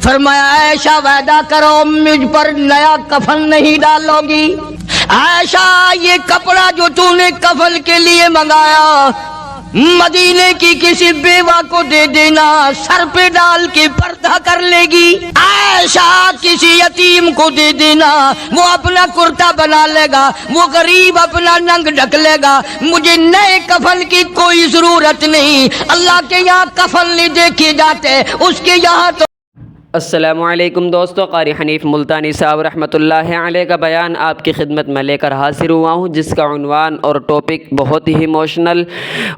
فرمایا عائشہ وعدہ کرو مجھ پر نیا کفن نہیں ڈالوگی۔ عائشہ یہ کپڑا جو تو نے کفن کے لیے منگایا مدینے کی کسی بیوہ کو دے دینا، سر پہ ڈال کے پردہ کر لے گی۔ عائشہ کسی یتیم کو دے دینا، وہ اپنا کرتا بنا لے گا، وہ غریب اپنا ننگ ڈھک لے گا، مجھے نئے کفن کی کوئی ضرورت نہیں۔ اللہ کے یہاں کفن نہیں دیکھے جاتے، اس کے یہاں تو۔ السلام علیکم دوستو، قاری حنیف ملتانی صاحب رحمۃ اللہ علیہ کا بیان آپ کی خدمت میں لے کر حاضر ہوا ہوں، جس کا عنوان اور ٹاپک بہت ہی ایموشنل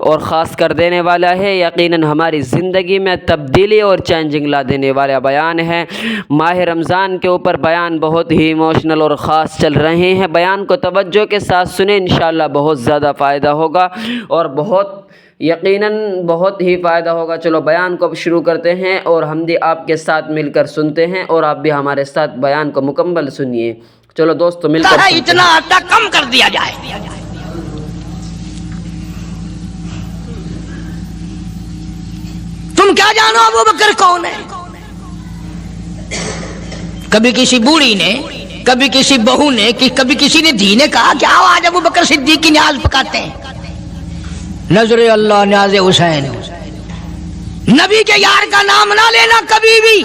اور خاص کر دینے والا ہے، یقیناً ہماری زندگی میں تبدیلی اور چینجنگ لا دینے والا بیان ہے۔ ماہ رمضان کے اوپر بیان بہت ہی ایموشنل اور خاص چل رہے ہیں، بیان کو توجہ کے ساتھ سنیں، انشاءاللہ بہت زیادہ فائدہ ہوگا اور یقیناً بہت ہی فائدہ ہوگا۔ چلو بیان کو شروع کرتے ہیں اور ہم بھی آپ کے ساتھ مل کر سنتے ہیں اور آپ بھی ہمارے ساتھ بیان کو مکمل سنیے۔ چلو دوستو مل کر اتنا آٹا کم کر دیا جائے۔ تم کیا جانو ابو بکر کون ہے؟ کبھی کسی بوڑھی نے، کبھی کسی بہو نے، کبھی کسی نے دھی نے کہا کہ آؤ آج ابو بکر صدیق کی نیاز پکاتے ہیں۔ نظر اللہ نیاز حسین، نبی کے یار کا نام نہ لینا کبھی بھی۔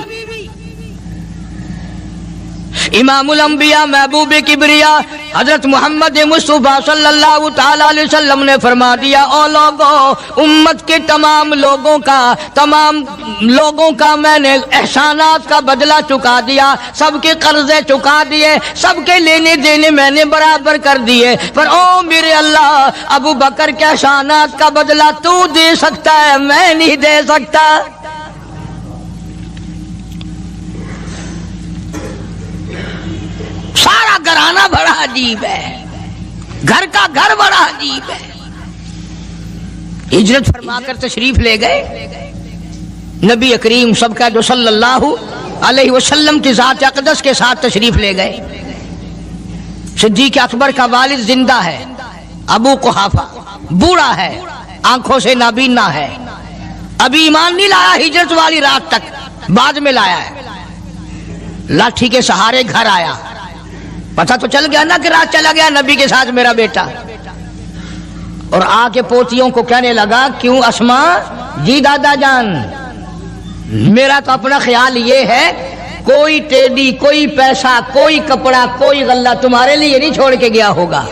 امام الانبیاء محبوب کبریا حضرت محمد مصطفیٰ صلی اللہ تعالی علیہ وسلم نے فرما دیا، او لوگوں، امت کے تمام لوگوں کا میں نے احسانات کا بدلہ چکا دیا، سب کے قرضے چکا دیے، سب کے لینے دینے میں نے برابر کر دیے، پر او میرے اللہ، ابو بکر کے احسانات کا بدلہ تو دے سکتا ہے، میں نہیں دے سکتا۔ سارا گھرانہ بڑا عجیب ہے، گھر کا گھر بڑا عجیب ہے۔ ہجرت فرما کر تشریف لے گئے نبی کریم سب کا جو صلی اللہ علیہ وسلم کی ذات اقدس کے ساتھ تشریف لے گئے۔ صدیق اکبر کا والد زندہ ہے، ابو قحافہ بوڑھا ہے، آنکھوں سے نابینا ہے، ابھی ایمان نہیں لایا ہجرت والی رات تک، بعد میں لایا ہے۔ لاٹھی کے سہارے گھر آیا، پتہ تو چل گیا نا کہ رات چلا گیا نبی کے ساتھ میرا بیٹا، اور آ کے پوتیوں کو کہنے لگا، کیوں اسما جی دادا جان، میرا تو اپنا خیال یہ ہے کوئی ٹیڈی، کوئی پیسہ، کوئی کپڑا، کوئی غلہ تمہارے لیے نہیں چھوڑ کے گیا ہوگا۔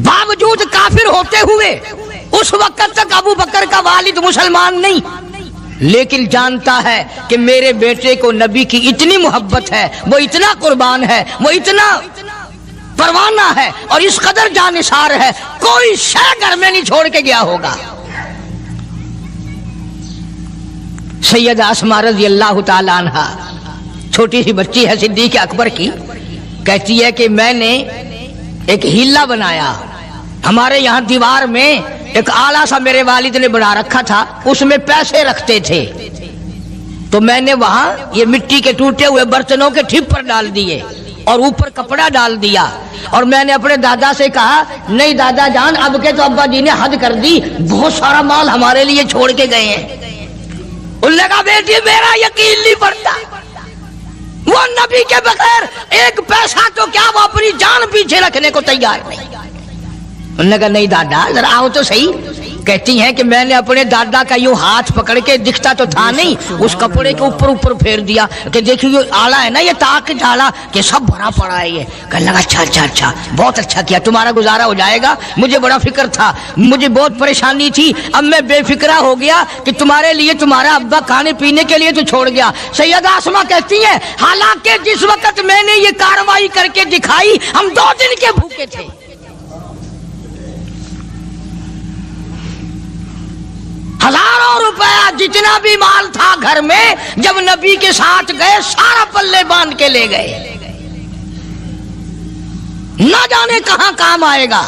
باوجود کافر ہوتے ہوئے اس وقت تک ابو بکر کا والد مسلمان نہیں، لیکن جانتا ہے کہ میرے بیٹے کو نبی کی اتنی محبت ہے، وہ اتنا قربان ہے، وہ اتنا پروانہ ہے اور اس قدر جانثار ہے، کوئی شے گھر میں نہیں چھوڑ کے گیا ہوگا۔ سیدہ اسماء رضی اللہ تعالی عنہا، چھوٹی سی بچی ہے صدیق اکبر کی، کہتی ہے کہ میں نے ایک ہیلا بنایا، ہمارے یہاں دیوار میں ایک آلہ سا میرے والد نے بنا رکھا تھا، اس میں پیسے رکھتے تھے، تو میں نے وہاں یہ مٹی کے ٹوٹے ہوئے برتنوں کے ٹھپر ڈال دیے اور اوپر کپڑا ڈال دیا، اور میں نے اپنے دادا سے کہا، نہیں دادا جان، اب کے تو ابا جی نے حد کر دی، بہت سارا مال ہمارے لیے چھوڑ کے گئے ہیں۔ انہوں نے کہا، بیٹی میرا یقین نہیں پڑتا، وہ نبی کے بغیر ایک پیسہ تو کیا وہ اپنی جان پیچھے رکھنے کو تیار نہیں۔ انہوں نے کہا، نہیں دادا ذرا آؤ تو صحیح۔ کہتی ہیں کہ میں نے اپنے دادا کا یوں ہاتھ پکڑ کے، دکھتا تو تھا نہیں، اس کپڑے کے اوپر پھیر دیا کہ دیکھیے یہ آلہ ہے نا، یہ تاک ڈالا کہ سب بھرا پڑا ہے۔ یہ کہنے لگا، اچھا بہت اچھا کیا، تمہارا گزارا ہو جائے گا، مجھے بڑا فکر تھا، مجھے بہت پریشانی تھی، اب میں بے فکرہ ہو گیا کہ تمہارے لیے تمہارا ابا کھانے پینے کے لیے تو چھوڑ گیا۔ سیدہ اسماء کہتی ہیں، حالانکہ جس وقت میں نے یہ کارروائی کر کے دکھائی، ہم 2 دن کے بھوکے تھے۔ ہزاروں روپیہ جتنا بھی مال تھا گھر میں، جب نبی کے ساتھ گئے سارا پلے باندھ کے لے گئے، نہ جانے کہاں کام آئے گا۔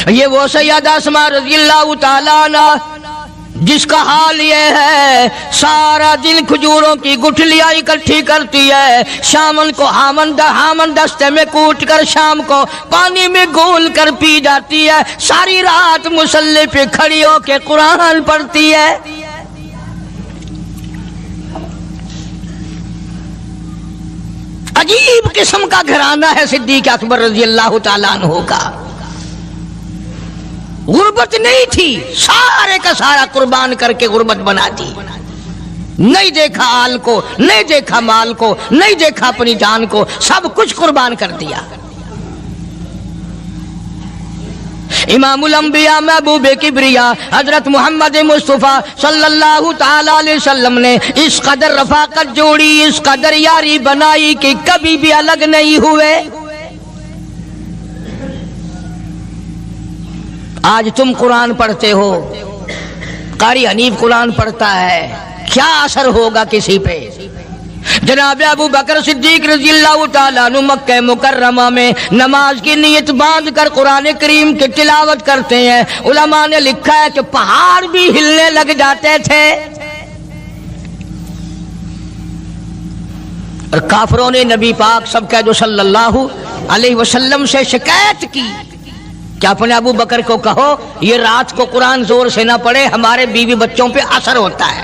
یہ وہ سیدہ اسماء رضی اللہ تعالیٰ عنہ جس کا حال یہ ہے، سارا دن کھجوروں کی گٹھلیاں اکٹھی کرتی ہے، شامن کو ہامن دستے میں کوٹ کر شام کو پانی میں گھول کر پی جاتی ہے، ساری رات مصلی پہ کھڑی ہو کے قرآن پڑھتی ہے۔ عجیب قسم کا گھرانہ ہے صدیق اکبر رضی اللہ تعالیٰ عنہ کا. غربت نہیں تھی، سارے کا سارا قربان کر کے غربت بنا دی. نہیں دیکھا آل کو، نہیں دیکھا مال کو، نہیں دیکھا اپنی جان کو، سب کچھ قربان کر دیا. امام الانبیاء محبوب کبریا حضرت محمد مصطفیٰ صلی اللہ تعالی علیہ وسلم نے اس قدر رفاقت جوڑی، اس قدر یاری بنائی کہ کبھی بھی الگ نہیں ہوئے. آج تم قرآن پڑھتے ہو، قاری حنیف قرآن پڑھتا ہے، کیا اثر ہوگا کسی پہ؟ جناب ابو بکر صدیق رضی اللہ تعالیٰ عنہ مکہ مکرمہ میں نماز کی نیت باندھ کر قرآن کریم کی تلاوت کرتے ہیں. علماء نے لکھا ہے کہ پہاڑ بھی ہلنے لگ جاتے تھے. اور کافروں نے نبی پاک سب کا جو صلی اللہ علیہ وسلم سے شکایت کی کہ اپنے ابو بکر کو کہو یہ رات کو قرآن زور سے نہ پڑھے، ہمارے بیوی بچوں پہ اثر ہوتا ہے،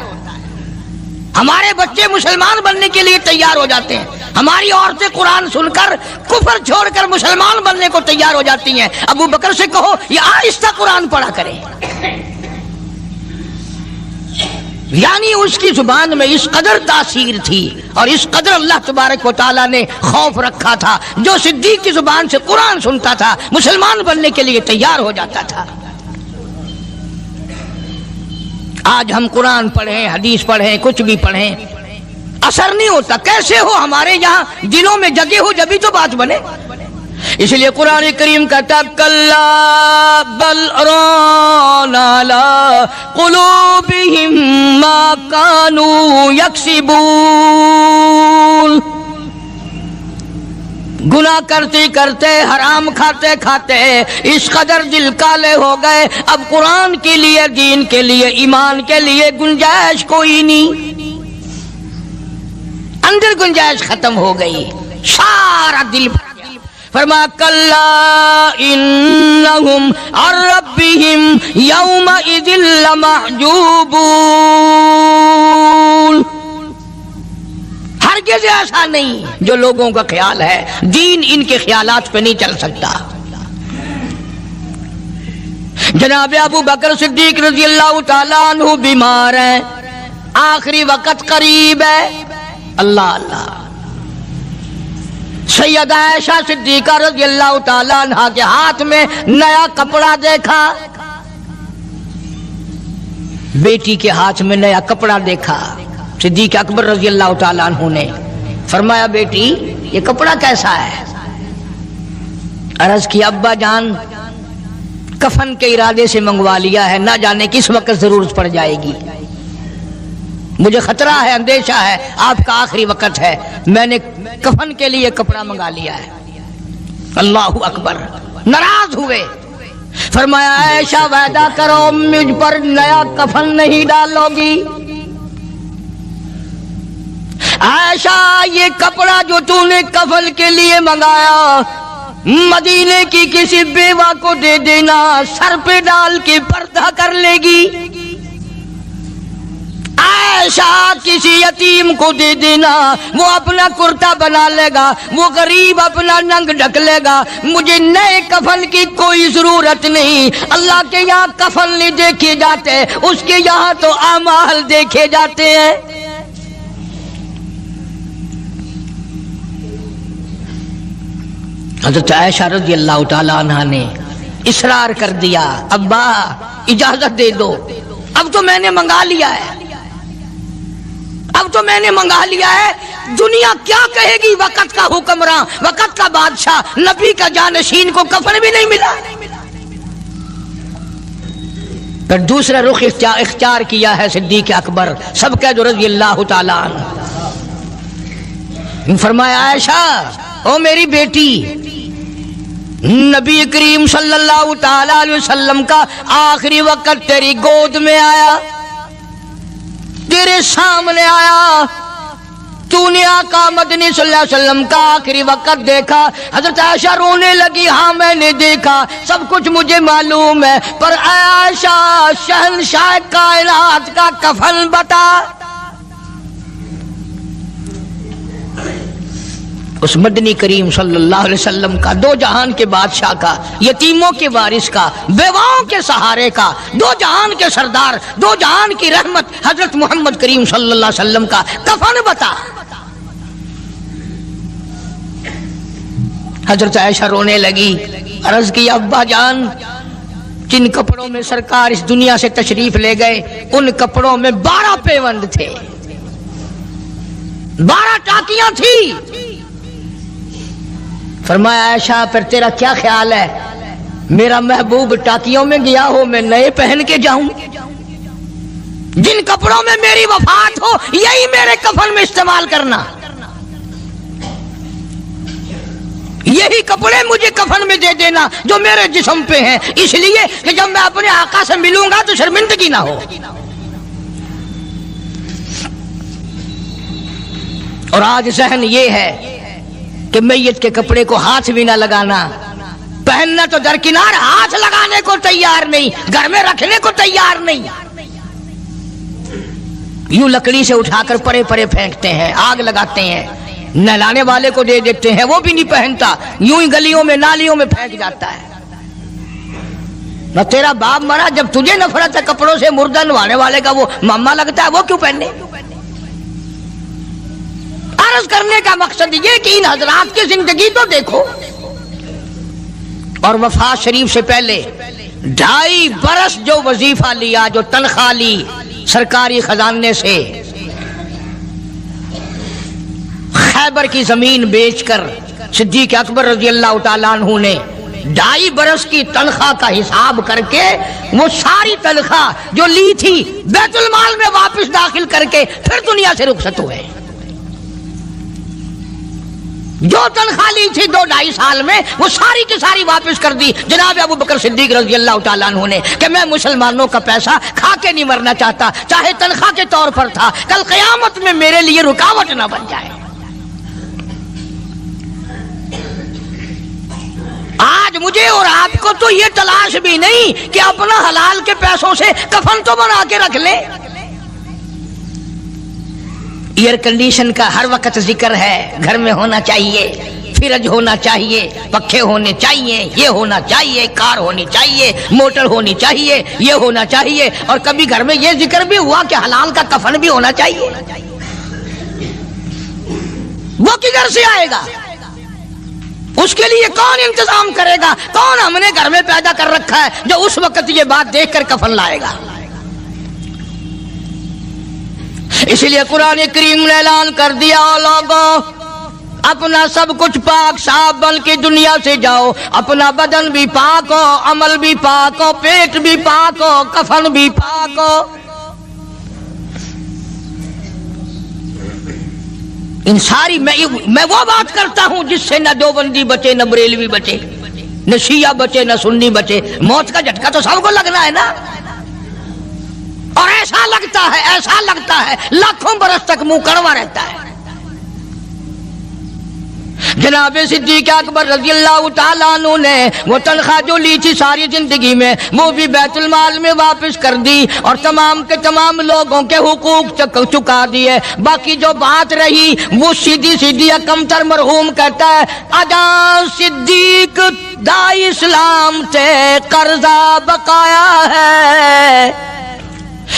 ہمارے بچے مسلمان بننے کے لیے تیار ہو جاتے ہیں، ہماری عورتیں قرآن سن کر کفر چھوڑ کر مسلمان بننے کو تیار ہو جاتی ہیں، ابو بکر سے کہو یہ آہستہ قرآن پڑھا کرے. یعنی اس کی زبان میں اس قدر تاثیر تھی اور اس قدر اللہ تبارک و تعالیٰ نے خوف رکھا تھا، جو صدیق کی زبان سے قرآن سنتا تھا مسلمان بننے کے لیے تیار ہو جاتا تھا. آج ہم قرآن پڑھیں، حدیث پڑھیں، کچھ بھی پڑھیں، اثر نہیں ہوتا. کیسے ہو؟ ہمارے یہاں دلوں میں جگہ ہو جبھی تو بات بنے. اس لیے قرآن کریم کہتا کلا بل ران علی قلوبہم ما کانوا یکسبون. گناہ کرتے کرتے، حرام کھاتے کھاتے اس قدر دل کالے ہو گئے، اب قرآن کے لیے، دین کے لیے، ایمان کے لیے گنجائش کوئی نہیں، اندر گنجائش ختم ہو گئی، سارا دل بھر گیا. فرمایا کلا انہم عن ربہم یومئذ لمحجوبون. ہرگز ایسا نہیں جو لوگوں کا خیال ہے، دین ان کے خیالات پہ نہیں چل سکتا. جناب ابو بکر صدیق رضی اللہ تعالیٰ عنہ بیمار ہیں، آخری وقت قریب ہے. اللہ اللہ. سیدہ عائشہ صدیقہ رضی اللہ تعالیٰ عنہ کے ہاتھ میں نیا کپڑا دیکھا، بیٹی کے ہاتھ میں نیا کپڑا دیکھا. صدیق اکبر رضی اللہ تعالیٰ عنہ نے فرمایا بیٹی یہ کپڑا کیسا ہے؟ عرض کی ابا جان کفن کے ارادے سے منگوا لیا ہے، نہ جانے کس وقت ضرورت پڑ جائے گی، مجھے خطرہ ہے، اندیشہ ہے، آپ کا آخری وقت ہے، میں نے کفن کے لیے کپڑا منگا لیا ہے. اللہ اکبر. ناراض ہوئے، فرمایا عائشہ وعدہ کرو مجھ پر نیا کفن نہیں ڈالو گی. عائشہ یہ کپڑا جو تو نے کفن کے لیے منگایا مدینے کی کسی بیوہ کو دے دینا، سر پہ ڈال کے پردہ کر لے گی. عائشہ کسی یتیم کو دے دینا، وہ اپنا کرتا بنا لے گا، وہ غریب اپنا ننگ ڈھک لے گا، مجھے نئے کفن کی کوئی ضرورت نہیں. اللہ کے یہاں کفن نہیں دیکھے جاتے، اس کے یہاں تو اعمال دیکھے جاتے ہیں. حضرت عائشہ رضی اللہ تعالیٰ عنہ نے اصرار کر دیا، ابا اجازت دے دو، اب تو میں نے منگا لیا ہے، اب تو میں نے منگا لیا ہے، دنیا کیا کہے گی؟ وقت کا حکمراں، وقت کا بادشاہ، نبی کا جانشین کو کفن بھی نہیں ملا. پھر دوسرا رخ اختیار کیا ہے صدیق اکبر سب کا جو رضی اللہ تعالیٰ عنہ. فرمایا عائشہ او میری بیٹی، نبی کریم صلی اللہ تعالی علیہ وسلم کا آخری وقت تیری گود میں آیا، تیرے سامنے آیا، تو نے آقا مدنی صلی اللہ علیہ وسلم کا آخری وقت دیکھا. حضرت عائشہ رونے لگی، ہاں میں نے دیکھا، سب کچھ مجھے معلوم ہے، پر عائشہ شہنشاہ کائنات کا کفن بتا. اس مدنی کریم صلی اللہ علیہ وسلم کا، دو جہان کے بادشاہ کا، یتیموں کے وارث کا، بیواؤں کے سہارے کا، دو جہان کے سردار، دو جہان کی رحمت حضرت محمد کریم صلی اللہ علیہ وسلم کا کفن بتا۔ حضرت عائشہ رونے لگی، عرض کی ابا جان جن کپڑوں میں سرکار اس دنیا سے تشریف لے گئے ان کپڑوں میں 12 پیوند تھے، 12 ٹاکیاں تھی۔ فرمایا عائشہ پھر تیرا کیا خیال ہے، میرا محبوب ٹاکیوں میں گیا ہو میں نئے پہن کے جاؤں؟ جن کپڑوں میں میری وفات ہو یہی میرے کفن میں استعمال کرنا، یہی کپڑے مجھے کفن میں دے دینا جو میرے جسم پہ ہیں، اس لیے کہ جب میں اپنے آقا سے ملوں گا تو شرمندگی نہ ہو۔ اور آج ذہن یہ ہے کہ میت کے کپڑے کو ہاتھ بھی نہ لگانا، پہننا تو درکنار، ہاتھ لگانے کو تیار نہیں، گھر میں رکھنے کو تیار نہیں، یوں لکڑی سے اٹھا کر پرے پرے پھینکتے ہیں، آگ لگاتے ہیں، نہلانے والے کو دے دیتے ہیں، وہ بھی نہیں پہنتا، یوں ہی گلیوں میں نالیوں میں پھینک جاتا ہے۔ نہ تیرا باپ مرا، جب تجھے نفرت ہے کپڑوں سے، مردہ نوانے والے کا وہ ماما لگتا ہے، وہ کیوں پہنے؟ عرض کرنے کا مقصد یہ کہ ان حضرات کی زندگی تو دیکھو، اور وفات شریف سے پہلے 2.5 برس جو وظیفہ لیا، جو تنخواہ لی سرکاری خزانے سے، خیبر کی زمین بیچ کر صدیق اکبر رضی اللہ تعالیٰ عنہ نے 2.5 برس کی تنخواہ کا حساب کر کے وہ ساری تنخواہ جو لی تھی بیت المال میں واپس داخل کر کے پھر دنیا سے رخصت ہوئے۔ جو تنخواہ لی تھی 2-2.5 سال میں وہ ساری کی ساری واپس کر دی جناب ابو بکر صدیق رضی اللہ تعالیٰ عنہ نے، کہ میں مسلمانوں کا پیسہ کھا کے نہیں مرنا چاہتا، چاہے تنخواہ کے طور پر تھا، کل قیامت میں میرے لیے رکاوٹ نہ بن جائے۔ آج مجھے اور آپ کو تو یہ تلاش بھی نہیں کہ اپنا حلال کے پیسوں سے کفن تو بنا کے رکھ لیں۔ ایئر کنڈیشن کا ہر وقت ذکر ہے، گھر میں ہونا چاہیے، فریج ہونا چاہیے، پنکھے ہونے چاہیے، یہ ہونا چاہیے، کار ہونی چاہیے، موٹر ہونی چاہیے، یہ ہونا چاہیے، اور کبھی گھر میں یہ ذکر بھی ہوا کہ حلال کا کفن بھی ہونا چاہیے۔ وہ کدھر سے آئے گا؟ اس کے لیے کون انتظام کرے گا؟ کون ہم نے گھر میں پیدا کر رکھا ہے جو اس وقت یہ بات دیکھ کر کفن لائے گا؟ اس لیے قرآن کریم نے اعلان کر دیا، لوگوں اپنا سب کچھ پاک صاف بن کے دنیا سے جاؤ، اپنا بدن بھی پاک ہو، عمل بھی پاک ہو، پیٹ بھی پاک ہو، کفن بھی پاک ہو۔ ان ساری میں وہ بات کرتا ہوں جس سے نہ دیوبندی بچے، نہ بریلوی بچے، نہ شیعہ بچے، نہ سنی بچے۔ موت کا جھٹکا تو سب کو لگنا ہے نا، اور ایسا لگتا ہے لاکھوں برس تک منہ کڑوا رہتا ہے۔ جناب صدیق اکبر رضی اللہ تعالیٰ عنہ نے وہ تنخواہ جو لی تھی ساری زندگی میں وہ بھی بیت المال میں واپس کر دی، اور تمام کے تمام لوگوں کے حقوق چکا دیے۔ باقی جو بات رہی وہ سیدھی کمتر مرحوم کہتا ہے، اجاں صدیق دا اسلام تے قرضہ بقایا ہے،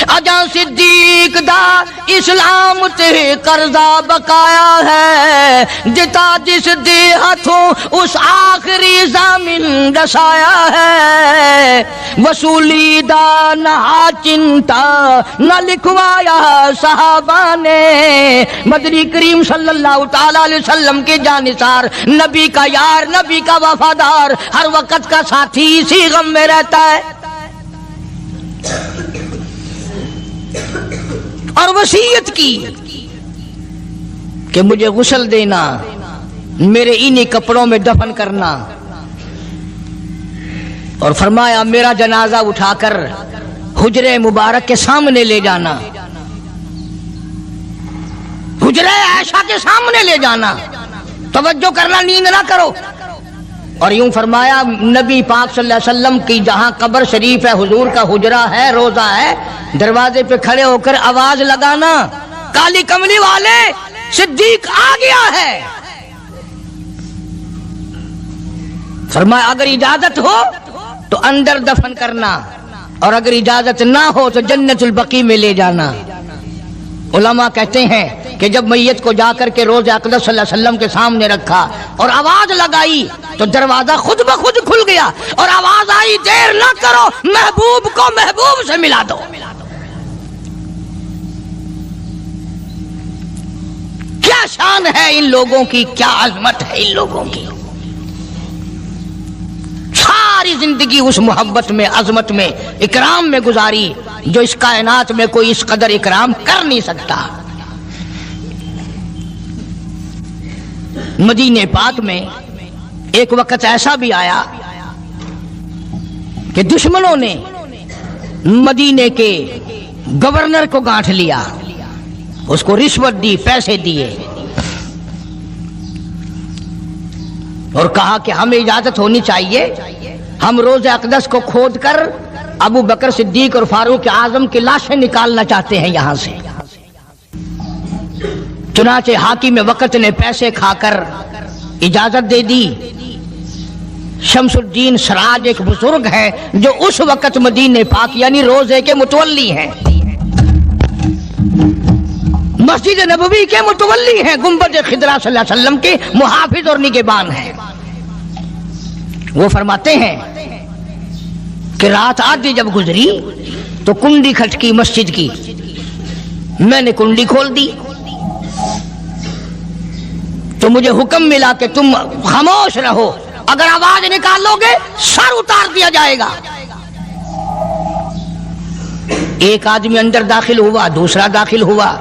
اجاں صدیق دا اسلام تے قرضہ بقایا ہے، جتا جس دے ہاتھوں اس آخری زمین دسایا ہے، وصولی دا نہ چنتا نہ لکھوایا صحابہ نے۔ مدنی کریم صلی اللہ تعالی علیہ وسلم کے جانثار، نبی کا یار، نبی کا وفادار، ہر وقت کا ساتھی، اسی غم میں رہتا ہے۔ اور وصیت کی کہ مجھے غسل دینا، میرے انہی کپڑوں میں دفن کرنا، اور فرمایا میرا جنازہ اٹھا کر حجرے مبارک کے سامنے لے جانا، حجرے عائشہ کے سامنے لے جانا، توجہ کرنا، نیند نہ کرو۔ اور یوں فرمایا نبی پاک صلی اللہ علیہ وسلم کی جہاں قبر شریف ہے، حضور کا حجرہ ہے، روضہ ہے، دروازے پہ کھڑے ہو کر آواز لگانا، کالی کملی والے صدیق آ گیا ہے۔ فرمایا اگر اجازت ہو تو اندر دفن کرنا، اور اگر اجازت نہ ہو تو جنت البقیع میں لے جانا۔ علماء کہتے ہیں کہ جب میت کو جا کر کے روض اقدس صلی اللہ علیہ وسلم کے سامنے رکھا اور آواز لگائی تو دروازہ خود بخود کھل گیا، اور آواز آئی دیر نہ کرو، محبوب کو محبوب سے ملا دو۔ کیا شان ہے ان لوگوں کی، کیا عظمت ہے ان لوگوں کی، ساری زندگی اس محبت میں، عظمت میں، اکرام میں گزاری جو اس کائنات میں کوئی اس قدر اکرام کر نہیں سکتا۔ مدینہ پاک میں ایک وقت ایسا بھی آیا کہ دشمنوں نے مدینے کے گورنر کو گانٹھ لیا، اس کو رشوت دی، پیسے دیے، اور کہا کہ ہمیں اجازت ہونی چاہیے، ہم روض اقدس کو کھود کر ابو بکر صدیق اور فاروق اعظم کی لاشیں نکالنا چاہتے ہیں یہاں سے۔ چنانچہ حاکم وقت نے پیسے کھا کر اجازت دے دی۔ شمس الدین سراج ایک بزرگ ہے جو اس وقت مدینہ پاک یعنی روضے کے متولی ہیں، مسجد نبوی کے متولی ہیں، گنبد خضرا صلی اللہ علیہ وسلم کے محافظ اور نگہبان ہیں۔ وہ فرماتے ہیں کہ رات آدھی جب گزری تو کنڈی کھٹکی مسجد کی، میں نے کنڈی کھول دی تو مجھے حکم ملا کہ تم خاموش رہو، اگر آواز نکالو گے سر اتار دیا جائے گا۔ ایک آدمی اندر داخل ہوا، دوسرا داخل ہوا،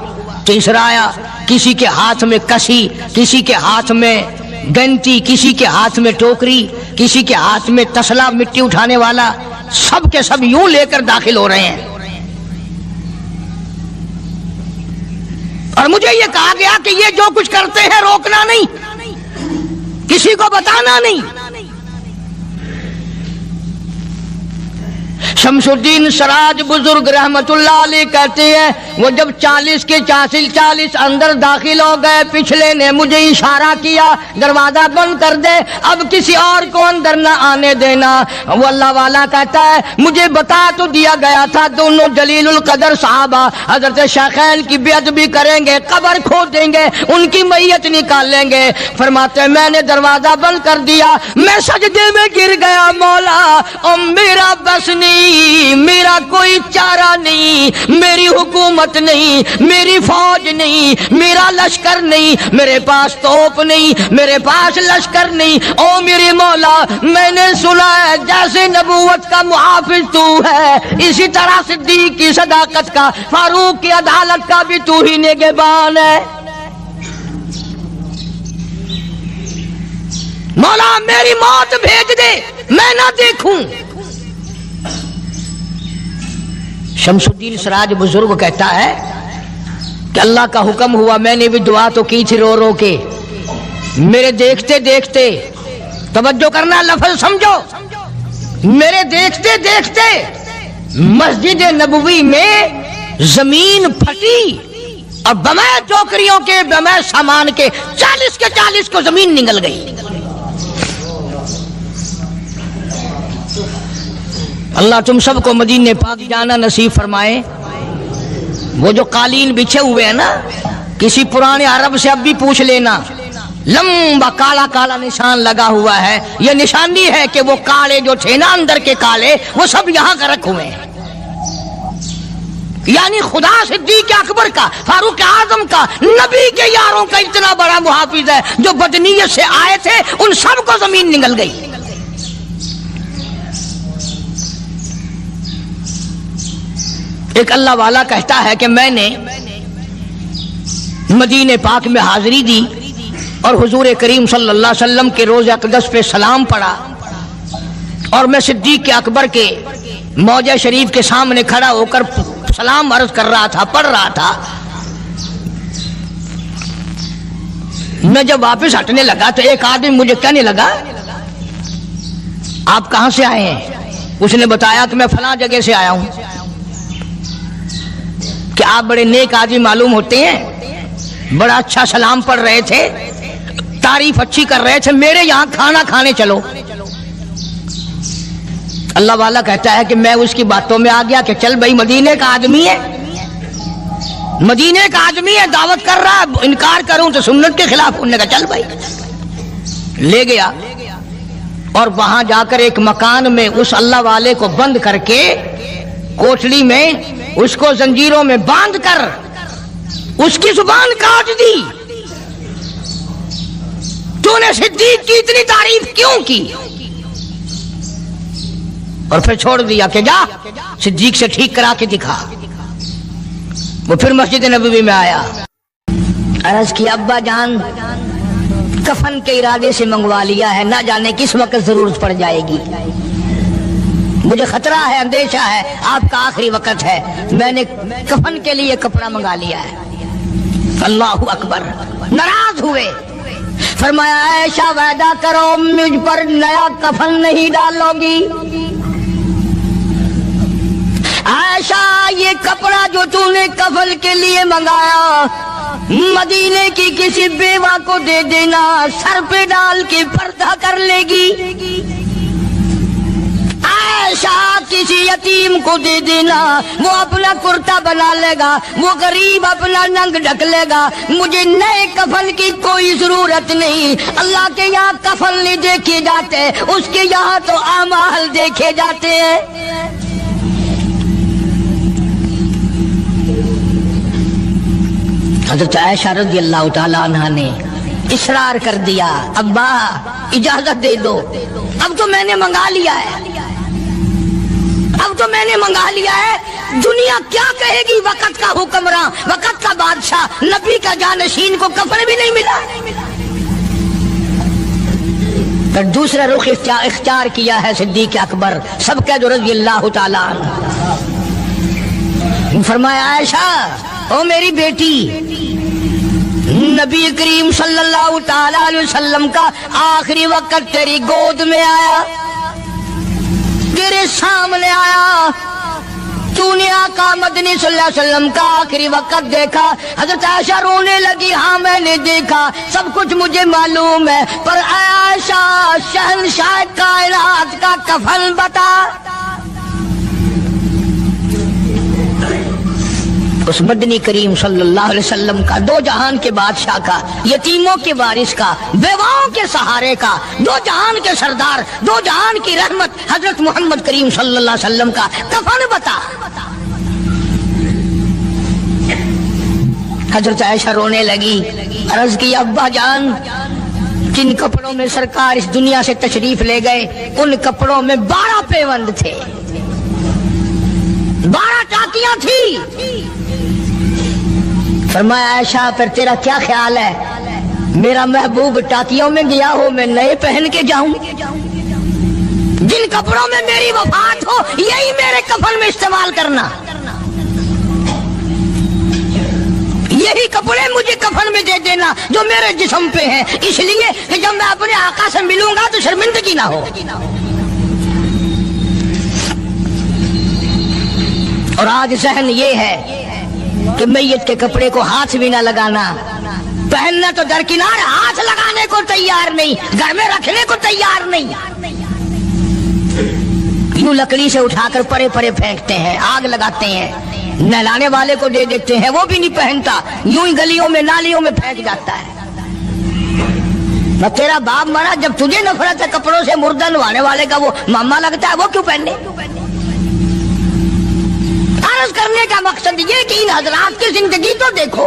تیسرا آیا، کسی کے ہاتھ میں کسی، کسی کے ہاتھ میں گنتی، کسی کے ہاتھ میں ٹوکری، کسی کے ہاتھ میں تسلا مٹی اٹھانے والا، سب کے سب یوں لے کر داخل ہو رہے ہیں۔ اور مجھے یہ کہا گیا کہ یہ جو کچھ کرتے ہیں روکنا نہیں، کسی کو بتانا نہیں۔ شمس الدین سراج بزرگ رحمت اللہ علیہ کہتے ہیں وہ جب 40 کے 40 اندر داخل ہو گئے، پچھلے نے مجھے اشارہ کیا دروازہ بند کر دے، اب کسی اور کو اندر نہ آنے دینا۔ وہ اللہ والا کہتا ہے مجھے بتا تو دیا گیا تھا دونوں جلیل القدر صحابہ حضرت شیخین کی بے ادبی کریں گے، قبر کھود دیں گے، ان کی میت نکال لیں گے۔ فرماتے ہیں میں نے دروازہ بند کر دیا، میں سجدے میں گر گیا، مولا اور میرا بس نہیں، میرا کوئی چارہ نہیں، میری حکومت نہیں، میری فوج نہیں، میرا لشکر نہیں، میرے پاس توپ نہیں، میرے پاس لشکر نہیں، او میرے مولا میں نے سنا ہے جیسے نبوت کا محافظ تو ہے، اسی طرح صدیق کی صداقت کا، فاروق کی عدالت کا بھی تو ہی نگہبان ہے۔ مولا میری موت بھیج دے، میں نہ دیکھوں۔ شمس الدین سراج بزرگ کہتا ہے کہ اللہ کا حکم ہوا، میں نے بھی دعا تو کی تھی رو رو کے، میرے دیکھتے دیکھتے، توجہ کرنا لفظ سمجھو، میرے دیکھتے دیکھتے مسجد نبوی میں زمین پھٹی اور بمے ٹوکریوں کے، بمے سامان کے 40 کے 40 کو زمین نگل گئی۔ اللہ تم سب کو مدینہ پاک جانا نصیب فرمائے۔ وہ جو قالین بچھے ہوئے ہیں نا، کسی پرانے عرب سے اب بھی پوچھ لینا، لمبا کالا کالا نشان لگا ہوا ہے، یہ نشانی ہے کہ وہ کالے جو تھے نا اندر کے کالے، وہ سب یہاں کا رکھ ہوئے ہیں، یعنی خدا صدیق اکبر کا، فاروق اعظم کا، نبی کے یاروں کا اتنا بڑا محافظ ہے، جو بدنیت سے آئے تھے ان سب کو زمین نگل گئی۔ ایک اللہ والا کہتا ہے کہ میں نے مدینہ پاک میں حاضری دی اور حضور کریم صلی اللہ علیہ وسلم کے روضہ اقدس پہ سلام پڑھا، اور میں صدیق اکبر کے موضع شریف کے سامنے کھڑا ہو کر سلام عرض کر رہا تھا، پڑھ رہا تھا۔ میں جب واپس ہٹنے لگا تو ایک آدمی مجھے کہنے لگا آپ کہاں سے آئے ہیں؟ اس نے بتایا کہ میں فلاں جگہ سے آیا ہوں۔ کہ آپ بڑے نیک آدمی معلوم ہوتے ہیں، بڑا اچھا سلام پڑھ رہے تھے، تعریف اچھی کر رہے تھے، میرے یہاں کھانا کھانے چلو۔ اللہ والا کہتا ہے کہ میں اس کی باتوں میں آ گیا کہ چل بھائی مدینے کا آدمی ہے، مدینے کا آدمی ہے، دعوت کر رہا ہے، انکار کروں تو سنت کے خلاف، انہوں نے کہا چل بھائی، لے گیا اور وہاں جا کر ایک مکان میں اس اللہ والے کو بند کر کے کوٹلی میں اس کو زنجیروں میں باندھ کر اس کی زبان کاٹ دی. تو نے صدیق کی اتنی تعریف کیوں کی؟ اور پھر چھوڑ دیا کہ جا صدیق سے ٹھیک کرا کے دکھا. وہ پھر مسجد نبوی میں آیا، عرض کی ابا جان کفن کے ارادے سے منگوا لیا ہے، نہ جانے کس وقت ضرورت پڑ جائے گی، مجھے خطرہ ہے، اندیشہ ہے، آپ کا آخری وقت ہے، میں نے کفن کے لیے کپڑا منگا لیا ہے. اللہ اکبر. ناراض ہوئے، فرمایا عائشہ وعدہ کرو مجھ پر نیا کفن نہیں ڈالو گی. عائشہ یہ کپڑا جو تو نے کفن کے لیے منگایا مدینے کی کسی بیوہ کو دے دینا، سر پہ ڈال کے پردہ کر لے گی. عائشہ کسی یتیم کو دے دینا، وہ اپنا کرتا بنا لے گا، وہ غریب اپنا ننگ ڈھک لے گا، مجھے نئے کفن کی کوئی ضرورت نہیں. اللہ کے یہاں کفن نہیں دیکھے جاتے، اس کے یہاں تو اعمال دیکھے جاتے ہیں. حضرت عائشہ رضی اللہ تعالیٰ عنہ نے اصرار کر دیا، ابا اجازت دے دو، اب تو میں نے منگا لیا ہے، اب تو میں نے منگا لیا ہے، دنیا کیا کہے گی؟ وقت کا حکمراں، وقت کا بادشاہ، نبی کا جانشین کو کفن بھی نہیں ملا. پھر دوسرا رخ اختیار کیا ہے صدیق اکبر سب کا جو رضی اللہ تعالیٰ عنہ. فرمایا عائشہ او میری بیٹی، نبی کریم صلی اللہ تعالیٰ علیہ وسلم کا آخری وقت تیری گود میں آیا، تیرے سامنے آیا، تو نے آقا مدنی صلی اللہ علیہ وسلم کا آخری وقت دیکھا. حضرت عائشہ رونے لگی، ہاں میں نے دیکھا، سب کچھ مجھے معلوم ہے، پر عائشہ شہنشاہ کائنات کا کفن بتا. اس مدنی کریم صلی اللہ علیہ وسلم کا، دو جہان کے بادشاہ کا، یتیموں کے وارث کا، بیواؤں کے سہارے کا، دو جہان کے سردار، دو جہان کی رحمت حضرت محمد کریم صلی اللہ علیہ وسلم کا کفن بتا. حضرت عائشہ رونے لگی، عرض کی ابا جان جن کپڑوں میں سرکار اس دنیا سے تشریف لے گئے ان کپڑوں میں 12 پیوند تھے، 12 ٹاکیاں تھی. فرمایا عائشہ پھر تیرا کیا خیال ہے، میرا محبوب ٹاکیوں میں گیا ہو میں نئے پہن کے جاؤں؟ جن کپڑوں میں میری وفات ہو یہی میرے کفن میں استعمال کرنا، یہی کپڑے مجھے کفن میں دے دینا جو میرے جسم پہ ہیں، اس لیے کہ جب میں اپنے آقا سے ملوں گا تو شرمندگی نہ ہو. اور آج ذہن یہ ہے کہ میت کے کپڑے کو ہاتھ بھی نہ لگانا، پہننا تو درکنار، ہاتھ لگانے کو تیار نہیں، گھر میں رکھنے کو تیار نہیں، یوں لکڑی سے اٹھا کر پرے پرے پھینکتے ہیں، آگ لگاتے ہیں، نہلانے والے کو دے دیتے ہیں، وہ بھی نہیں پہنتا، یوں ہی گلیوں میں نالیوں میں پھینک جاتا ہے. نہ تیرا باپ مرا، جب تجھے نفرت ہے کپڑوں سے، مردہ نوانے والے کا وہ ماما لگتا ہے، وہ کیوں پہننے؟ عرض کرنے کا مقصد یہ کہ ان حضرات کی زندگی تو دیکھو.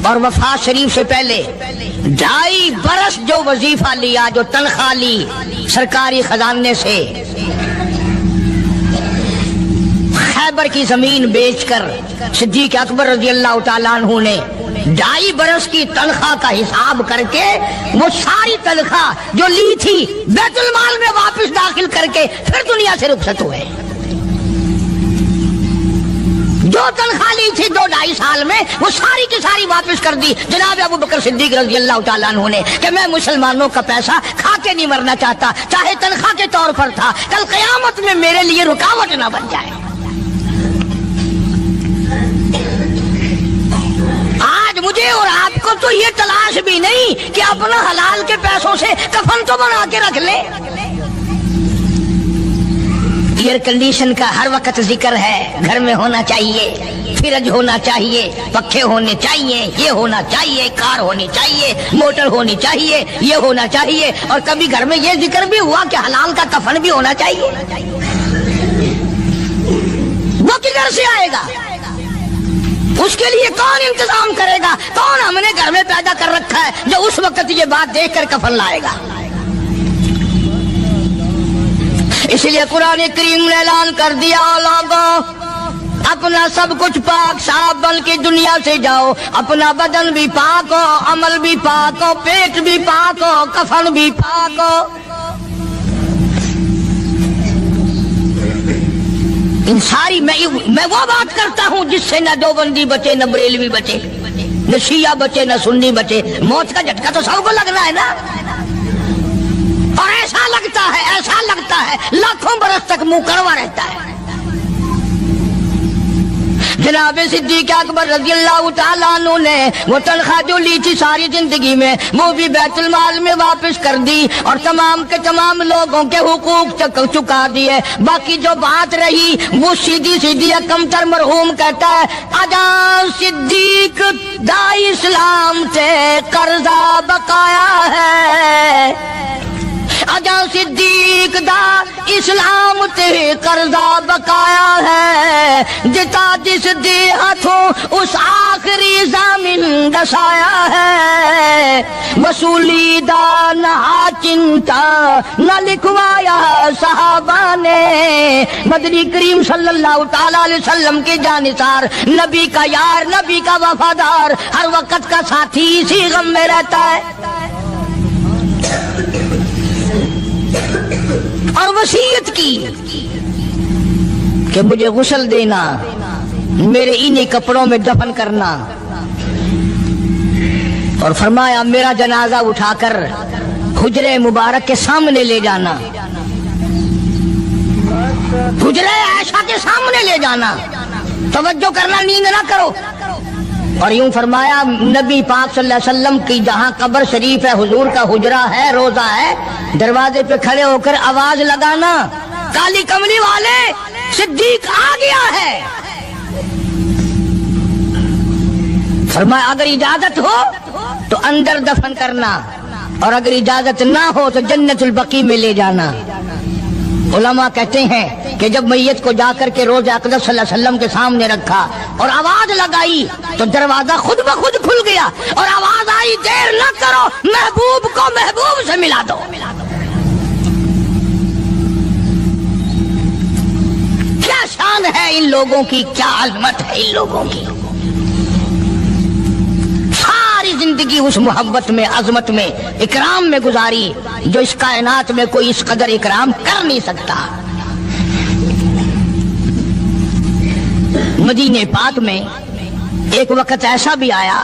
اور وفات شریف سے پہلے 2.5 برس جو وظیفہ لیا، جو تنخواہ لی سرکاری خزانے سے، خیبر کی زمین بیچ کر صدیق اکبر رضی اللہ تعالیٰ عنہ نے 2.5 برس کی تنخواہ کا حساب کر کے وہ ساری تنخواہ جو لی تھی بیت المال میں واپس داخل کر کے پھر دنیا سے رخصت ہوئے. جو تنخواہ لی تھی 2-2.5 سال میں وہ ساری کی ساری واپس کر دی جناب ابو بکر صدیق رضی اللہ تعالیٰ عنہ نے کہ میں مسلمانوں کا پیسہ کھا کے نہیں مرنا چاہتا، چاہے تنخواہ کے طور پر تھا، کل قیامت میں میرے لیے رکاوٹ نہ بن جائے. آج مجھے اور آپ کو تو یہ تلاش بھی نہیں کہ اپنا حلال کے پیسوں سے کفن تو بنا کے رکھ لے. ایئر کنڈیشن کا ہر وقت ذکر ہے، گھر میں ہونا چاہیے، فریج ہونا چاہیے، پنکھے ہونے چاہیے، یہ ہونا چاہیے، کار ہونی چاہیے، موٹر ہونی چاہیے، یہ ہونا چاہیے، اور کبھی گھر میں یہ ذکر بھی ہوا کہ حلال کا کفن بھی ہونا چاہیے۔ وہ کدھر سے آئے گا؟ اس کے لیے کون انتظام کرے گا؟ کون ہم نے گھر میں پیدا کر رکھا ہے جو اس وقت یہ بات دیکھ کر کفن لائے گا؟ اس لیے قرآن کریم نے اعلان کر دیا، لوگوں اپنا سب کچھ پاک صاف بن کے دنیا سے جاؤ، اپنا بدن بھی پاک ہو، عمل بھی پاک ہو، پیٹ بھی پاک ہو، کفن بھی پاک ہو۔ ان ساری میں وہ بات کرتا ہوں جس سے نہ دیوبندی بچے، نہ بریلوی بچے، نہ شیعہ بچے، نہ سنی بچے۔ موت کا جھٹکا تو سب کو لگ رہا ہے نا، اور ایسا لگتا ہے لاکھوں برس تک منہ کڑوا رہتا ہے۔ جناب صدیق اکبر رضی اللہ تعالیٰ عنہ نے وہ تنخواہ جو لی تھی ساری زندگی میں، وہ بھی بیت المال میں واپس کر دی، اور تمام کے تمام لوگوں کے حقوق چکا دیے۔ باقی جو بات رہی وہ سیدھی کمتر مرحوم کہتا ہے، اجا صدیق دا اسلام تے قرضہ بقایا ہے، اجا صدیق دا اسلام تے قرضہ بقایا ہے، جتا جس دے ہاتھوں اس آخری ضامن دسایا ہے، وصولی دا نہ چنتا نہ لکھوایا صحابہ نے۔ مدنی کریم صلی اللہ تعالی علیہ وسلم کے جانثار، نبی کا یار، نبی کا وفادار، ہر وقت کا ساتھی اسی غم میں رہتا ہے، اور وصیت کی کہ مجھے غسل دینا، میرے انہی کپڑوں میں دفن کرنا، اور فرمایا میرا جنازہ اٹھا کر حجرے مبارک کے سامنے لے جانا، حجرے عائشہ کے سامنے لے جانا، توجہ کرنا، نیند نہ کرو۔ اور یوں فرمایا نبی پاک صلی اللہ علیہ وسلم کی جہاں قبر شریف ہے، حضور کا حجرہ ہے، روضہ ہے، دروازے پہ کھڑے ہو کر آواز لگانا، کالی کملی والے صدیق آ گیا ہے۔ فرمایا اگر اجازت ہو تو اندر دفن کرنا، اور اگر اجازت نہ ہو تو جنت البقیع میں لے جانا۔ علماء کہتے ہیں کہ جب میت کو جا کر کے روضہ اقدس صلی اللہ علیہ وسلم کے سامنے رکھا اور آواز لگائی تو دروازہ خود بخود کھل گیا، اور آواز آئی دیر نہ کرو، محبوب کو محبوب سے ملا دو۔ کیا شان ہے ان لوگوں کی، کیا عظمت ہے ان لوگوں کی، ساری زندگی اس محبت میں، عظمت میں، اکرام میں گزاری جو اس کائنات میں کوئی اس قدر اکرام کر نہیں سکتا۔ مدینہ پاک میں ایک وقت ایسا بھی آیا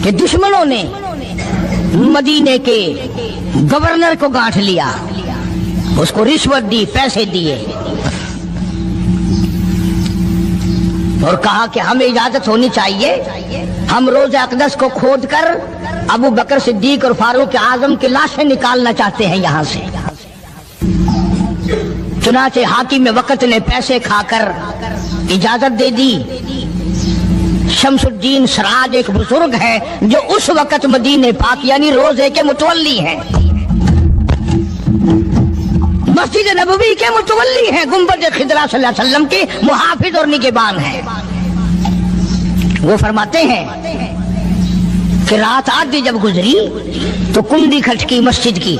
کہ دشمنوں نے مدینے کے گورنر کو گانٹھ لیا، اس کو رشوت دی، پیسے دیے، اور کہا کہ ہمیں اجازت ہونی چاہیے، ہم روضہ اقدس کو کھود کر ابو بکر صدیق اور فاروق اعظم کی لاشیں نکالنا چاہتے ہیں یہاں سے۔ چنانچہ حاکم وقت نے پیسے کھا کر اجازت دے دی۔ شمس الدین سراج ایک بزرگ ہے جو اس وقت مدینہ پاک یعنی روضے کے متولی ہیں، مسجد نبوی کے متولی ہیں، گنبد خضرا صلی اللہ علیہ وسلم کے محافظ اور نگہبان ہیں۔ وہ فرماتے ہیں کہ رات آدھی جب گزری تو کنڈی کھٹکی مسجد کی،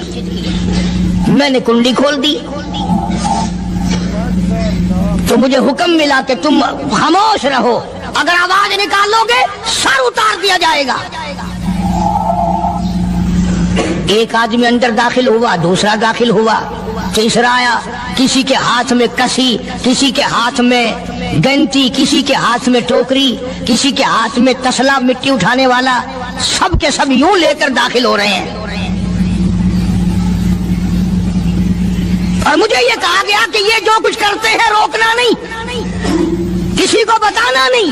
میں نے کنڈی کھول دی تو مجھے حکم ملا کہ تم خاموش رہو، اگر آواز نکالو گے سر اتار دیا جائے گا۔ ایک آدمی اندر داخل ہوا، دوسرا داخل ہوا، تیسرا آیا، کسی کے ہاتھ میں کسی، کسی کے ہاتھ میں گنتی، کسی کے ہاتھ میں ٹوکری، کسی کے ہاتھ میں تسلا مٹی اٹھانے والا، سب کے سب یوں لے کر داخل ہو رہے ہیں۔ اور مجھے یہ کہا گیا کہ یہ جو کچھ کرتے ہیں روکنا نہیں، کسی کو بتانا نہیں۔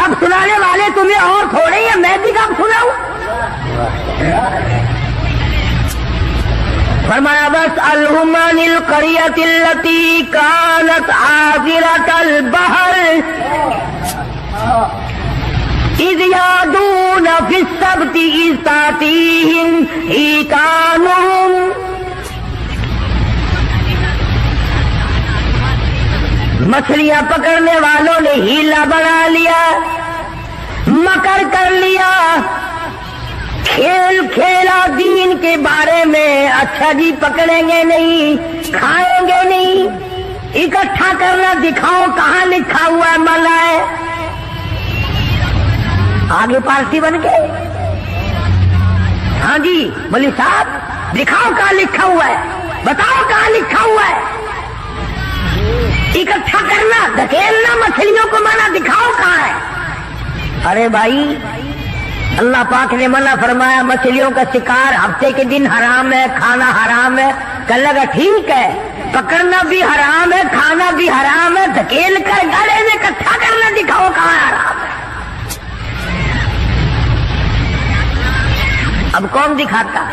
گپ سنانے والے تمہیں اور تھوڑے ہیں، میں بھی گپ سناؤں؟ فرمایا بس الہمن القریۃ التی کانت حاضرۃ البحر اذ یعدون فی السبت اذ تأتیہم حیتانہم. مچھلیاں پکڑنے والوں نے ہیلا بنا لیا، مکر کر لیا، کھیل کھیلا دین کے بارے میں. اچھا جی پکڑیں گے نہیں، کھائیں گے نہیں، اکٹھا کرنا دکھاؤ کہاں لکھا ہوا ہے منع ہے. آگے پارٹی بن گئے. ہاں جی مولوی صاحب دکھاؤ کہاں لکھا ہوا ہے، بتاؤ کہاں لکھا ہوا ہے. اکٹھا کرنا دھکیلنا مچھلیوں کو منع، دکھاؤ کہاں ہے. ارے بھائی اللہ پاک نے منع فرمایا مچھلیوں کا شکار ہفتے کے دن حرام ہے، کھانا حرام ہے. کہنے لگا ٹھیک ہے، پکڑنا بھی حرام ہے، کھانا بھی حرام ہے، دھکیل کر گلے میں اکٹھا کرنا دکھاؤ کہاں حرام ہے. اب کون دکھاتا؟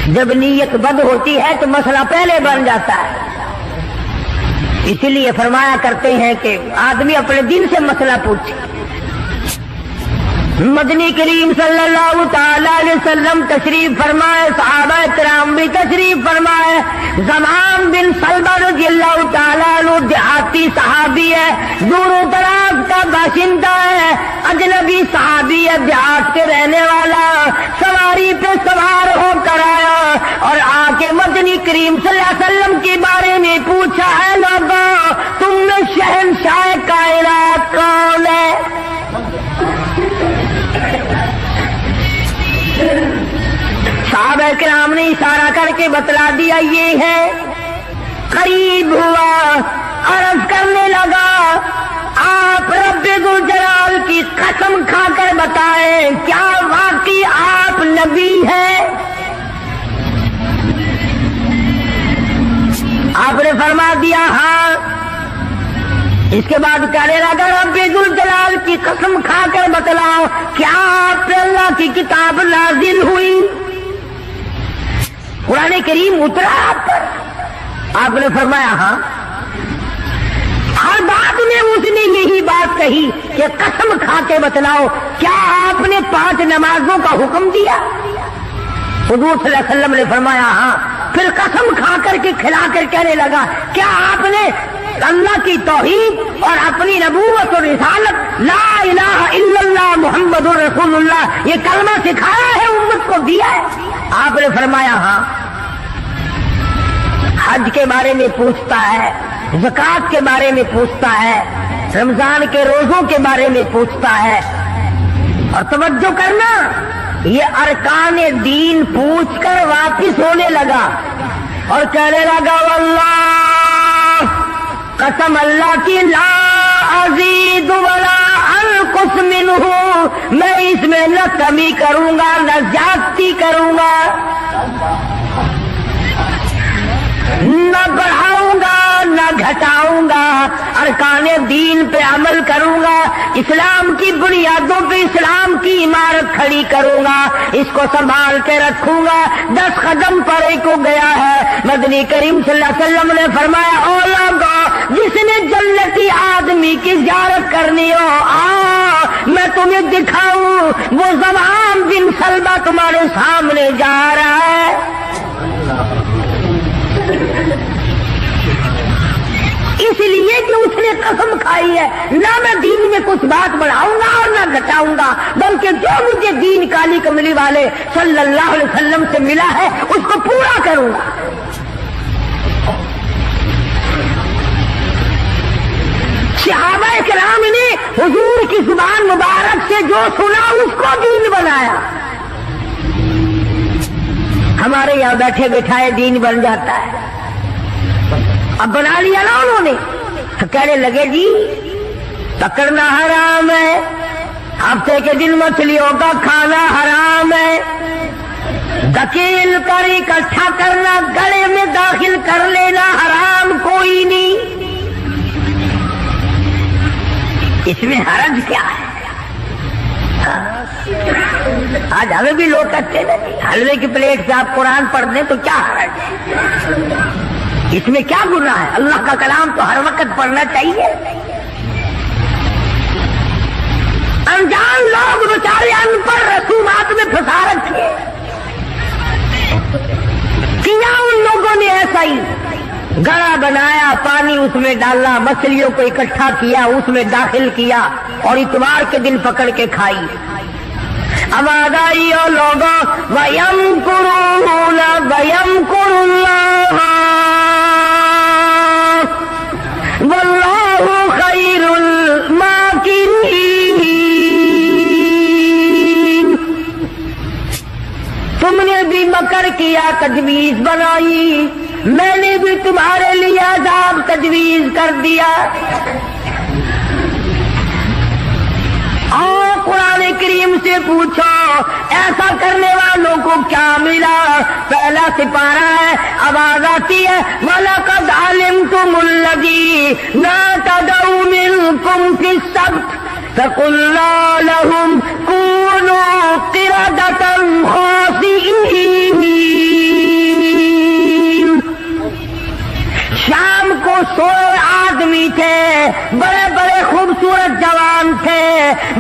جب نیت بد ہوتی ہے تو مسئلہ پہلے بن جاتا ہے. اسی لیے فرمایا کرتے ہیں کہ آدمی اپنے دل سے مسئلہ پوچھے. مدنی کریم صلی اللہ تعالی علیہ وسلم تشریف فرمائے، صحابہ کرام بھی تشریف فرمائے. زمان بن سلمہ رضی اللہ تعالی عنہ دیہاتی صحابی ہے، دور و دراز کا باشندہ ہے، اجنبی صحابی ہے، دیہات کے رہنے والا. سواری پہ سوار ہو کر آیا اور آ کے مدنی کریم صلی اللہ علیہ وسلم کے بارے میں پوچھا، ہے لوگوں تم میں شہنشاہ کائنات کون ہے؟ صحابہ کرام نے اشارہ کر کے بتلا دیا یہ ہے. قریب ہوا، عرض کرنے لگا آپ رب ذوالجلال کی قسم کھا کر بتائیں کیا واقعی آپ نبی ہیں؟ آپ نے فرما دیا ہاں. اس کے بعد کہنے لگا رب ذوالجلال کی قسم کھا کر بتلاؤ کیا آپ پہ اللہ کی کتاب نازل ہوئی، قرآن کریم اترا آپ پر؟ آپ نے فرمایا ہاں. ہر بات میں اس نے یہی بات کہی کہ قسم کھا کے بتلاؤ کیا آپ نے 5 نمازوں کا حکم دیا؟ حضور صلی اللہ علیہ وسلم نے فرمایا ہاں. پھر قسم کھا کر کے کھلا کر کہنے لگا کیا آپ نے اللہ کی توحید اور اپنی نبوت اور رسالت لا الہ الا اللہ محمد رسول اللہ یہ کلمہ سکھایا ہے، امت کو دیا ہے؟ آپ نے فرمایا ہاں. حج کے بارے میں پوچھتا ہے، زکوٰۃ کے بارے میں پوچھتا ہے، رمضان کے روزوں کے بارے میں پوچھتا ہے. اور توجہ کرنا یہ ارکان دین پوچھ کر واپس ہونے لگا اور کہنے لگا واللہ قسم اللہ کی لا ازید ولا انقص منہ، میں اس میں نہ کمی کروں گا نہ زیادتی کروں گا، نہ بڑھاؤں گا نہ گھٹاؤں گا. ارکان دین پہ عمل کروں گا، اسلام کی بنیادوں پہ اسلام کی عمارت کھڑی کروں گا، اس کو سنبھال کے رکھوں گا. 10 قدم پڑے کو گیا ہے. مدنی کریم صلی اللہ علیہ وسلم نے فرمایا او لوگو جس نے جنتی آدمی کی زیارت کرنی ہو میں تمہیں دکھاؤں. وہ زمان بن سلمہ تمہارے سامنے جا رہا ہے. اس لیے کہ اس نے قسم کھائی ہے نہ میں دین میں کچھ بات بڑھاؤں گا اور نہ گھٹاؤں گا، بلکہ جو مجھے دین کالی کملی والے صلی اللہ علیہ وسلم سے ملا ہے اس کو پورا کروں گا. صحابہ کرام نے حضور کی زبان مبارک سے جو سنا اس کو دین بنایا. ہمارے یہاں بیٹھے بٹھائے دین بن جاتا ہے. اب بنا لیا نا انہوں نے تو کہنے لگے جی پکڑنا حرام ہے، ہفتے کے دن مچھلیوں کا کھانا حرام ہے، دھکیل کر اکٹھا کرنا گلے میں داخل کر لینا حرام کوئی نہیں. اس میں حرج کیا ہے؟ آج ہمیں بھی لوگ کہتے ہیں حلوے کی پلیٹ سے آپ قرآن پڑھ دیں تو کیا حرج ہے؟ اس میں کیا گناہ ہے؟ اللہ کا کلام تو ہر وقت پڑھنا چاہیے۔ انجان لوگ بیچارے ان پڑھ رسومات میں پھنسا رکھے، کیا ان لوگوں نے ایسا ہی گڑا بنایا، پانی اس میں ڈالا، مچھلیوں کو اکٹھا کیا، اس میں داخل کیا اور اتوار کے دن پکڑ کے کھائی۔ آواز آئی اور لوگوں وَيَمْكُرُونَ وَيَمْكُرُ اللَّهُ وَاللَّهُ خَيْرُ الْمَاكِرِينَ۔ تم نے بھی مکر کیا، تجویز بنائی، میں نے بھی تمہارے لیے عذاب تجویز کر دیا۔ اور قرآن کریم سے پوچھو ایسا کرنے والوں کو کیا ملا؟ پہلا سپارہ ہے، آواز آتی ہے وَلَقَدْ عَلِمْتُمُ الَّذِينَ اعْتَدَوْا مِنْكُمْ فِي السَّبْتِ فَقُلْنَا لَهُمْ كُونُوا قِرَدَةً خَاسِئِينَ۔ شام کو سوئے آدمی تھے، بڑے بڑے خوبصورت جوان تھے،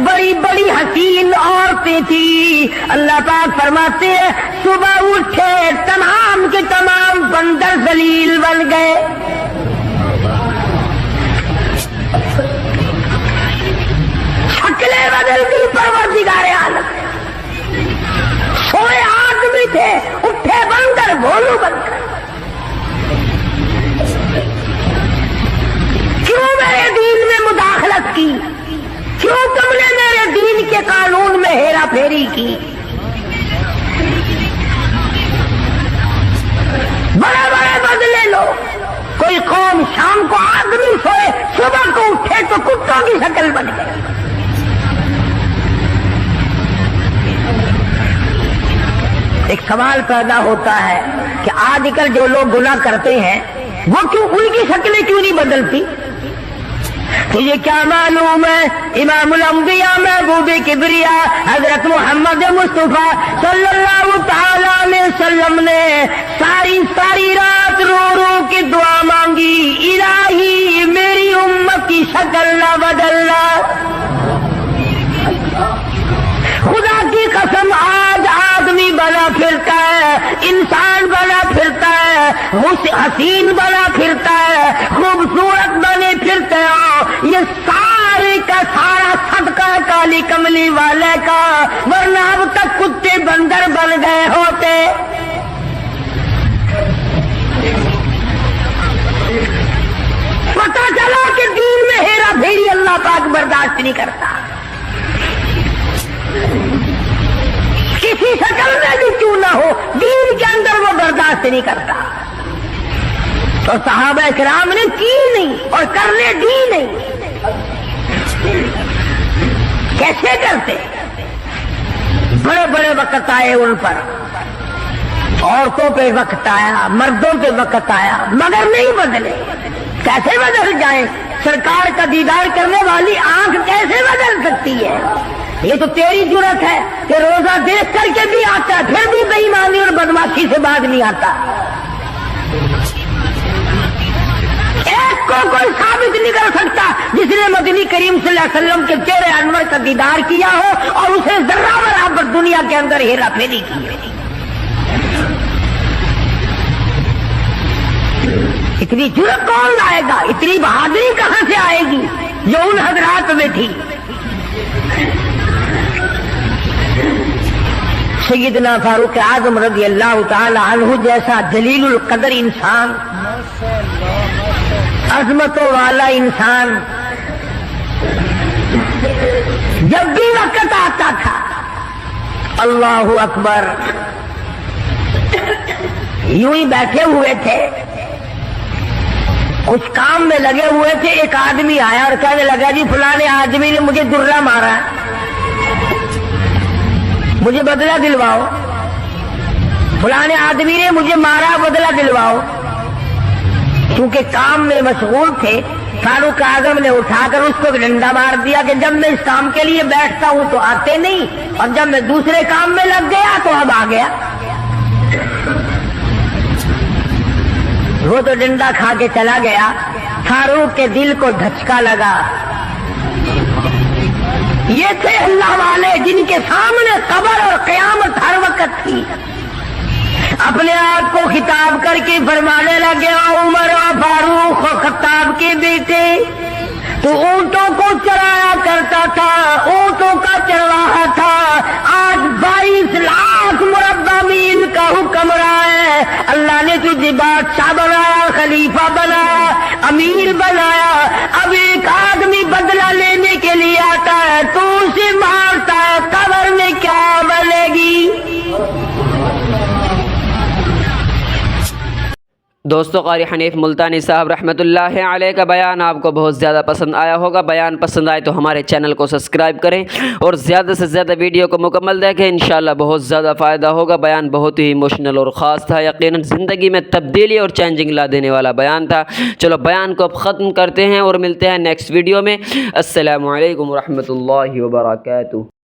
بڑی بڑی حسین عورتیں تھی۔ اللہ پاک فرماتے ہیں صبح اٹھے تمام کے تمام بندر ذلیل بن گئے۔ شکلیں بدل گئی پروردگار عالم۔ سوئے آدمی تھے، اٹھے بندر بھولو بن گئے۔ کیوں میرے دین میں مداخلت کی؟ کیوں تم نے میرے دین کے قانون میں ہیرا پھیری کی؟ بڑے بڑے بدلے لو۔ کوئی قوم شام کو آدمی سوئے، صبح کو اٹھے تو کتوں کی شکل بن گئی۔ ایک سوال پیدا ہوتا ہے کہ آج کل جو لوگ گناہ کرتے ہیں وہ کیوں، ان کی شکلیں کیوں نہیں بدلتی؟ تجھے کیا معلوم ہے امام الانبیاء محبوب کبریا حضرت محمد مصطفیٰ صلی اللہ تعالی علیہ وسلم نے ساری رات رو رو کے دعا مانگی، الہی میری امت کی شکل نہ بدلنا۔ خدا کی قسم آج آدمی بنا پھرتا ہے، انسان بنا پھرتا ہے، حسین بنا پھرتا ہے، خوبصورت بنے پھرتے ہو، یہ سارے کا سارا صدقہ کالی کملی والے کا، ورنہ اب تک کتے بندر بن گئے ہوتے۔ پتہ چلا کہ دین میں ہیرا پھیری اللہ پاک برداشت نہیں کرتا، کسی شکل میں بھی کیوں نہ ہو، دین کے اندر وہ برداشت نہیں کرتا۔ تو صحابہ کرام نے کی نہیں اور کرنے دی نہیں۔ کیسے کرتے؟ بڑے بڑے وقت آئے ان پر، عورتوں پہ وقت آیا، مردوں پہ وقت آیا، مگر نہیں بدلے۔ کیسے بدل جائیں؟ سرکار کا دیدار کرنے والی آنکھ کیسے بدل سکتی ہے؟ یہ تو تیری جرت ہے کہ روزہ دیکھ کر کے بھی آتا ہے، پھر بھی بے ایمانی اور بدماشی سے باز نہیں آتا۔ ایک کو کوئی ثابت نہیں کر سکتا جس نے مدنی کریم صلی اللہ علیہ وسلم کے چہرے انور کا دیدار کیا ہو اور اسے ذرہ برابر دنیا کے اندر ہیرا پھیری کی ہے۔ اتنی جرت کون لائے گا؟ اتنی بہادری کہاں سے آئے گی جو ان حضرات میں تھی؟ سیدنا فاروق اعظم رضی اللہ تعالی عنہ جیسا جلیل القدر انسان، عظمتوں والا انسان، جب بھی وقت آتا تھا اللہ اکبر یوں ہی بیٹھے ہوئے تھے، کچھ کام میں لگے ہوئے تھے، ایک آدمی آیا اور کہنے لگا جی فلاں آدمی نے مجھے درہ مارا، مجھے بدلہ دلواؤ، فلاں آدمی نے مجھے مارا، بدلہ دلواؤ۔ چونکہ کام میں مشغول تھے، فاروق اعظم نے اٹھا کر اس کو ڈنڈا مار دیا کہ جب میں اس کام کے لیے بیٹھتا ہوں تو آتے نہیں، اور جب میں دوسرے کام میں لگ گیا تو اب آ گیا۔ وہ تو ڈنڈا کھا کے چلا گیا، فاروق کے دل کو دھچکا لگا۔ یہ تھے اللہ والے جن کے سامنے قبر اور قیامت ہر وقت تھی۔ اپنے آپ کو خطاب کر کے فرمانے لگے، عمر و فاروق و خطاب کے بیٹے، تو اونٹوں کو چرایا کرتا تھا، اونٹوں کا چرواہا تھا، آج 22 لاکھ مربع میل کا حکمراں ہے۔ اللہ نے تجھے بادشاہ بنایا، خلیفہ بنایا، امیر بنایا، اب ایک آدمی بدلہ لینے کے لیے آتا ہے تو اسے مارتا ہے، قبر میں کیا بنے گی؟ دوستو قاری حنیف ملتانی صاحب رحمۃ اللہ علیہ کا بیان آپ کو بہت زیادہ پسند آیا ہوگا۔ بیان پسند آئے تو ہمارے چینل کو سبسکرائب کریں اور زیادہ سے زیادہ ویڈیو کو مکمل دیکھیں، انشاءاللہ بہت زیادہ فائدہ ہوگا۔ بیان بہت ہی ایموشنل اور خاص تھا، یقیناً زندگی میں تبدیلی اور چینجنگ لا دینے والا بیان تھا۔ چلو بیان کو اب ختم کرتے ہیں اور ملتے ہیں نیکسٹ ویڈیو میں۔ السلام علیکم ورحمۃ اللہ وبرکاتہ۔